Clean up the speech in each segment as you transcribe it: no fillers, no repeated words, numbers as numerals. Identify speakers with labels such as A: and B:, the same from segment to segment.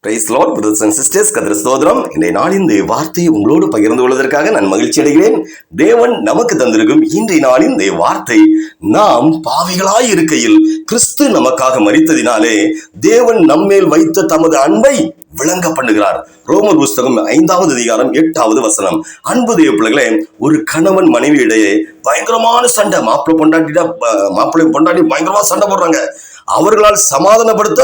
A: Price lord brothers and sisters, கர்த்தர் ஸ்தோத்திரம். இன்றைய நாளின் இந்த வார்த்தையை உங்களோடு பகிர்ந்து கொள்வதற்காக நான் மகிழ்ச்சி அடைகிறேன். தேவன் நமக்கு தந்திருக்கும் இன்றைய நாளின் இந்த வார்த்தை, நாம் பாவிகளாய் இருக்கையில் கிறிஸ்து நமக்காக மரித்ததினாலே தேவன் நம்மேல் வைத்த தமது அன்பை விளங்க பண்ணுகிறார். ரோமர் புஸ்தகம் 5வது அதிகாரம் 8வது வசனம். அன்பு தேவ பிள்ளைகளே, ஒரு கணவன் மனைவி இடையே பயங்கரமான சண்டை, மாப்பிள்ளை பொண்டாட்டி பயங்கரமா சண்டை போடுறாங்க. அவர்களால் சமாதானப்படுத்த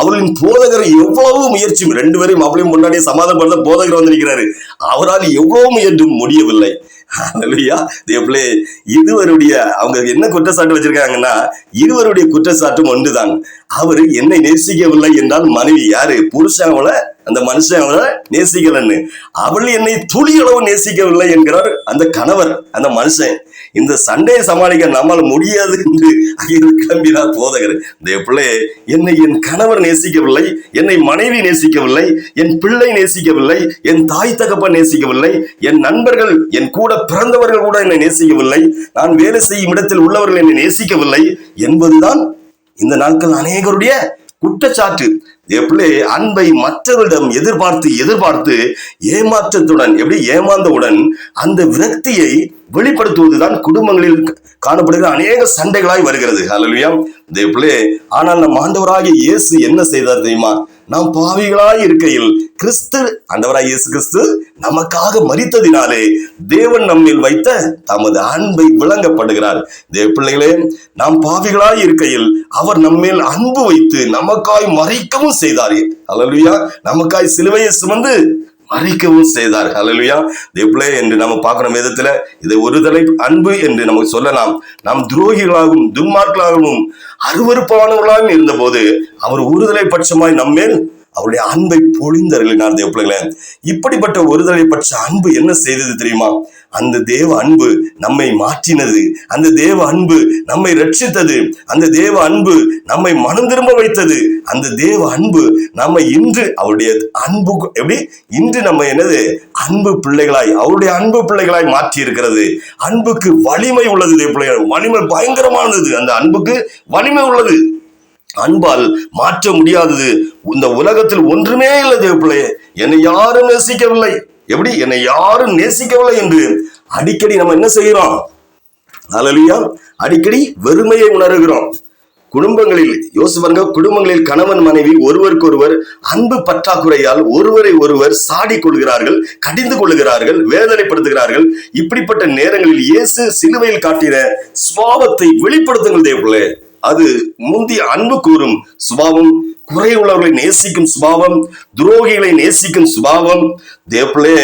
A: அவர்களின் போதகர் எவ்வளவு முயற்சி, 2 பேரையும் மாப்பிளையும் பொண்டாட்டியை சமாதானப்படுத்த போதகர் வந்திருக்கிறாரு. அவரால் எவ்வளவு முயன்றும் முடியவில்லை. இருவருடைய அவங்க என்ன குற்றச்சாட்டு வச்சிருக்காங்கன்னா, இருவருடைய குற்றச்சாட்டும் ஒன்றுதான். அவரு என்னை நேசிக்கவில்லை என்றால் மனைவி யாரு, புருஷன் அவளை, அந்த மனுஷன் அவளை நேசிக்கலன்னு. அவள் என்னை துளியளவு நேசிக்கவில்லை என்கிறார் அந்த கணவர், அந்த மனுஷன். இந்த சண்டையை சமாளிக்க நம்மால் முடியாது என்று கிளம்பினார் போதகர். இந்த பிள்ளையை, என்னை என் கணவர் நேசிக்கவில்லை, என்னை மனைவி நேசிக்கவில்லை, என் பிள்ளை நேசிக்கவில்லை, என் தாய் தகப்பன் நேசிக்கவில்லை, என் நண்பர்கள், என் கூட பிறந்தவர்கள் கூட என்னை நேசிக்கவில்லை, நான் வேலை செய்யும் இடத்தில் உள்ளவர்கள் என்னை நேசிக்கவில்லை என்பதுதான் இந்த நாட்கள் அநேகருடைய குற்றச்சாட்டு. எப்படி அன்பை மற்றவரிடம் எதிர்பார்த்து ஏமாற்றத்துடன், எப்படி ஏமாந்தவுடன் அந்த விரக்தியை வெளிப்படுத்துவதுதான் குடும்பங்களில் காணப்படுகிற அநேக சண்டைகளாய் வருகிறது. ஹல்லேலூயா. ஆனால் நம் ஆண்டவராகிய இயேசு என்ன செய்தார் தெரியுமா? நாம் பாவிகளாய் இருக்கையில் கிறிஸ்து, ஆண்டவராகிய இயேசு கிறிஸ்து நமக்காக மரித்ததினாலே தேவன் நம்மில் வைத்த தமது அன்பை விளங்கப்படுகிறார். தேவ பிள்ளைகளே, நாம் பாவிகளாய் இருக்கையில் அவர் நம்மேல் அன்பு வைத்து நமக்காய் மரிக்கவும் செய்தார். ஹல்லேலூயா. நமக்காய் சிலுவையை சுமந்து மரிக்கவும் செய்தார். ஹல்லேலூயா. தேவப்பிள்ளை, என்று நம்ம பார்க்கணும் விதத்துல இதை ஒருதலை அன்பு என்று நமக்கு சொல்லலாம். நாம் துரோகிகளாகவும் துன்மார்களாகவும் அருவருப்பானவர்களாகவும் இருந்த போது அவர் ஒருதலை பட்சமாய் நம்மேல் அவருடைய அன்பை பொழிந்தருளினார். தேவ பிள்ளைகளே, இப்படிப்பட்ட ஒருதலை பட்ச அன்பு என்ன செய்தது தெரியுமா? அந்த தேவ அன்பு நம்மை மாற்றினது, அந்த தேவ அன்பு நம்மை ரட்சித்தது, அந்த தேவ அன்பு நம்மை மனம் திரும்ப வைத்தது, அந்த தேவ அன்பு நம்மை இன்று அவருடைய அன்பு எப்படி இன்று நம்ம என்னது அன்பு பிள்ளைகளாய், அவருடைய அன்பு பிள்ளைகளாய் மாற்றி இருக்கிறது. அன்புக்கு வலிமை உள்ளது தேவ பிள்ளைகள், வலிமை பயங்கரமானது. அந்த அன்புக்கு வலிமை உள்ளது. அன்பால் மாற்ற முடியாதது இந்த உலகத்தில் ஒன்றுமே இல்லை. தேவ பிள்ளையே, என்னை யாரும் நேசிக்கவில்லை, எப்படி என்னை யாரும் நேசிக்கவில்லை என்று அடிக்கடி நம்ம என்ன செய்கிறோம்? ஹல்லேலூயா. அடிக்கடி வெறுமையை உணர்கிறோம். குடும்பங்களில் யோசிப்பாங்க, குடும்பங்களில் கணவன் மனைவி ஒருவருக்கொருவர் அன்பு பற்றாக்குறையால் ஒருவரை ஒருவர் சாடி கொள்கிறார்கள், கடிந்து கொள்கிறார்கள், வேதனைப்படுத்துகிறார்கள். இப்படிப்பட்ட நேரங்களில் இயேசு சிலுவையில் காட்டின சுபாவத்தை வெளிப்படுத்துங்கள் தேவர்களே. அது முந்தைய அன்பு கூறும் சுபாவம், குறை உள்ளவர்களை நேசிக்கும் சுபாவம், துரோகிகளை நேசிக்கும் சுபாவம். தேவர்களே,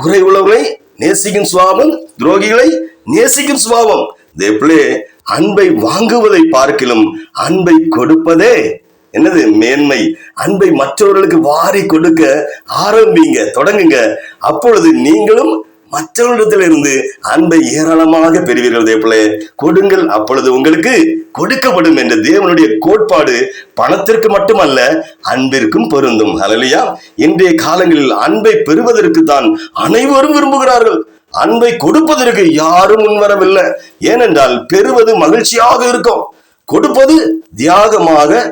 A: குறை உள்ளவர்களை நேசிக்கும் சுபாவம், துரோகிகளை நேசிக்கும் சுபாவம். தேவர்களே, அன்பை வாங்குவதை பார்க்கிலும் அன்பை கொடுப்பதே என்னது மேன்மை. அன்பை மற்றவர்களுக்கு வாரி கொடுக்க ஆரம்பிங்க, தொடங்குங்க. அப்பொழுது நீங்களும் மற்றவர்களிடத்திலிருந்து அன்பை ஏராளமாக பெறுவீர்கள். தேவர்களே, கொடுங்கள், அப்பொழுது உங்களுக்கு கொடுக்கப்படும் என்ற தேவனுடைய கோட்பாடு பணத்திற்கு மட்டுமல்ல, அன்பிற்கும் பொருந்தும். ஹல்லேலூயா. இன்றைய காலங்களில் அன்பை பெறுவதற்கு தான் அனைவரும் விரும்புகிறார்கள். அன்பை கொடுப்பதற்கு யாரும் முன்வரவில்லை. ஏனென்றால் பெறுவது மகிழ்ச்சியாக இருக்கும், கொடுப்பது தியாகமாக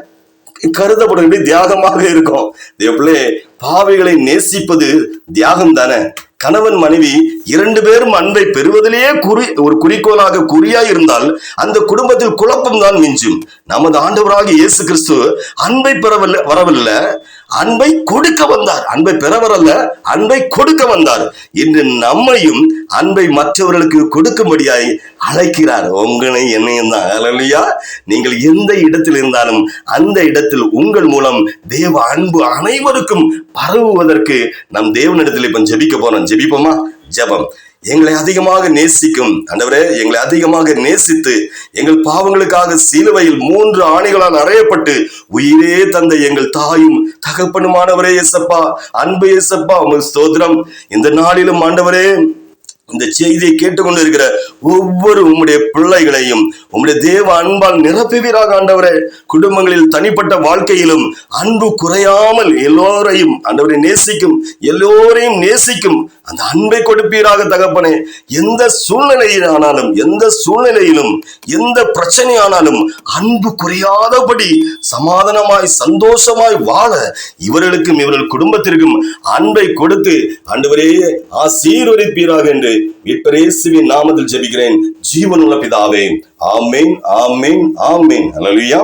A: கருதப்படும், தியாகமாக இருக்கும். தேவர்களே, பாவிகளை நேசிப்பது தியாகம் தானே. கணவன் மனைவி 2 பேரும் அன்பை பெறுவதிலேயே ஒரு குறிக்கோளாக குறியாய் இருந்தால் அந்த குடும்பத்தில் குழப்பம் தான் மிஞ்சும். நமது ஆண்டவராகிய இயேசு கிறிஸ்து அன்பை வரவில்லை, அன்பை கொடுக்க வந்தார். அன்பை பெற வரல, அன்பை கொடுக்க வந்தார். இன்று நம்மையும் அன்பை மற்றவர்களுக்கு கொடுக்கும்படியாய் அழைக்கிறார். உங்களை என்னையும் தான். ஹல்லேலூயா. நீங்கள் எந்த இடத்தில் இருந்தாலும் அந்த இடத்தில் உங்கள் மூலம் தேவ அன்பு அனைவருக்கும் பரவுவதற்கு நம் தேவனிடத்தில் இப்ப ஜெபிக்க போறோம். ஜெபிப்போமா? ஜெபம். எங்களை அதிகமாக நேசிக்கும் ஆண்டவரே, எங்களை அதிகமாக நேசித்து எங்கள் பாவங்களுக்காக சிலுவையில் 3 ஆணிகளால் அறையப்பட்டு உயிரே தந்த எங்கள் தாயும் தகப்பனுமானவரே இயேசப்பா, அன்பு இயேசப்பா, உமக்கு ஸ்தோத்திரம். இந்த நாளிலும் ஆண்டவரே, இந்த செய்தியை கேட்டுக்கொண்டு இருக்கிற ஒவ்வொரு உம்முடைய பிள்ளைகளையும் உம்முடைய தேவ அன்பால் நிரப்புவீராக ஆண்டவரே. குடும்பங்களில் தனிப்பட்ட வாழ்க்கையிலும் அன்பு குறையாமல் எல்லோரையும் ஆண்டவரை நேசிக்கும், எல்லோரையும் நேசிக்கும் அந்த அன்பை கொடுப்பீராக தகப்பனே. எந்த சூழ்நிலையிலானாலும், எந்த சூழ்நிலையிலும், எந்த பிரச்சனை ஆனாலும் அன்பு குறையாதபடி சமாதானமாய் சந்தோஷமாய் வாழ இவர்களுக்கும் இவர்கள் குடும்பத்திற்கும் அன்பை கொடுத்து ஆண்டவரே ஆசீர்வதிப்பீராக என்று மீட்பர் இயேசுவின் நாமத்தில் ஜெபிக்கிறேன் ஜீவனுள்ள பிதாவே. ஆமென், ஆமென், ஆமென். அல்லேலூயா.